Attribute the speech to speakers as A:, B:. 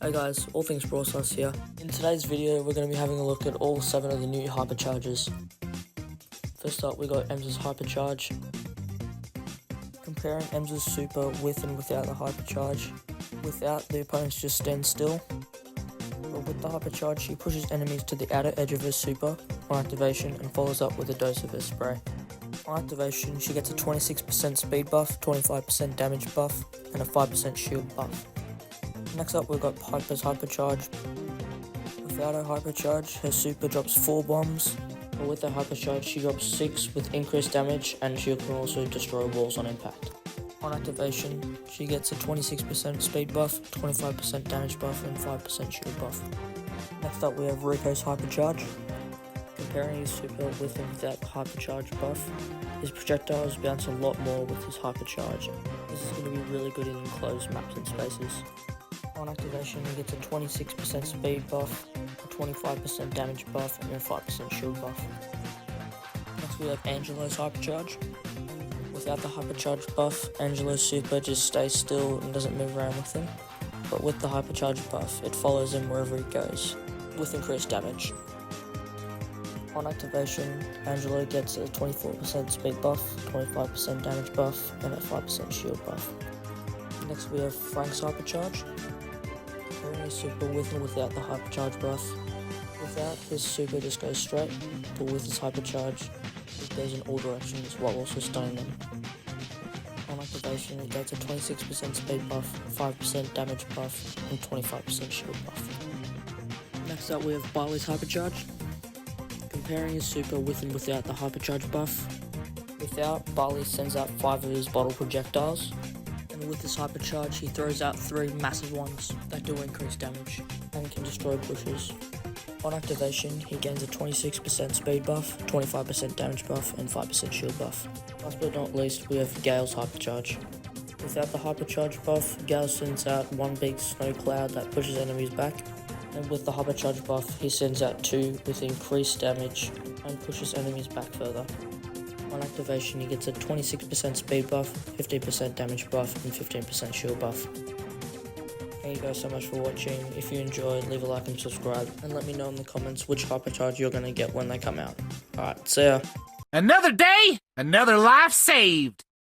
A: Hey guys, All Things Brawl Stars here. In today's video, we're going to be having a look at all 7 of the new Hypercharges. First up, we got Emzo's Hypercharge. Comparing Emzo's super with and without the Hypercharge. Without, the opponents just stand still. But with the Hypercharge, she pushes enemies to the outer edge of her super on activation and follows up with a dose of her spray. On activation, she gets a 26% speed buff, 25% damage buff, and a 5% shield buff. Next up, we've got Piper's Hypercharge. Without her Hypercharge, her super drops 4 bombs, but with her Hypercharge, she drops 6 with increased damage, and she can also destroy walls on impact. On activation, she gets a 26% speed buff, 25% damage buff, and 5% shield buff. Next up, we have Rico's Hypercharge. Comparing his super with and without the Hypercharge buff, his projectiles bounce a lot more with his Hypercharge. This is going to be really good in enclosed maps and spaces. On activation, he gets a 26% speed buff, a 25% damage buff, and a 5% shield buff. Next we have Angelo's Hypercharge. Without the Hypercharge buff, Angelo's super just stays still and doesn't move around with him. But with the Hypercharge buff, it follows him wherever he goes, with increased damage. On activation, Angelo gets a 24% speed buff, 25% damage buff, and a 5% shield buff. Next we have Frank's Hypercharge. Comparing his super with and without the Hypercharge buff. Without, his super just goes straight, but with his Hypercharge, it goes in all directions while also stunning them. On activation, it gets a 26% speed buff, 5% damage buff, and 25% shield buff. Next up we have Barley's Hypercharge. Comparing his super with and without the Hypercharge buff. Without, Barley sends out 5 of his bottle projectiles. With his Hypercharge, he throws out 3 massive ones that do increase damage and can destroy bushes. On activation, he gains a 26% speed buff, 25% damage buff, and 5% shield buff. Last but not least, we have Gale's Hypercharge. Without the Hypercharge buff, Gale sends out 1 big snow cloud that pushes enemies back, and with the Hypercharge buff, he sends out 2 with increased damage and pushes enemies back further. On activation, he gets a 26% speed buff, 15% damage buff, and 15% shield buff. Thank you guys so much for watching. If you enjoyed, leave a like and subscribe, and let me know in the comments which Hypercharge you're going to get when they come out. Alright, see ya.
B: Another day, another life saved.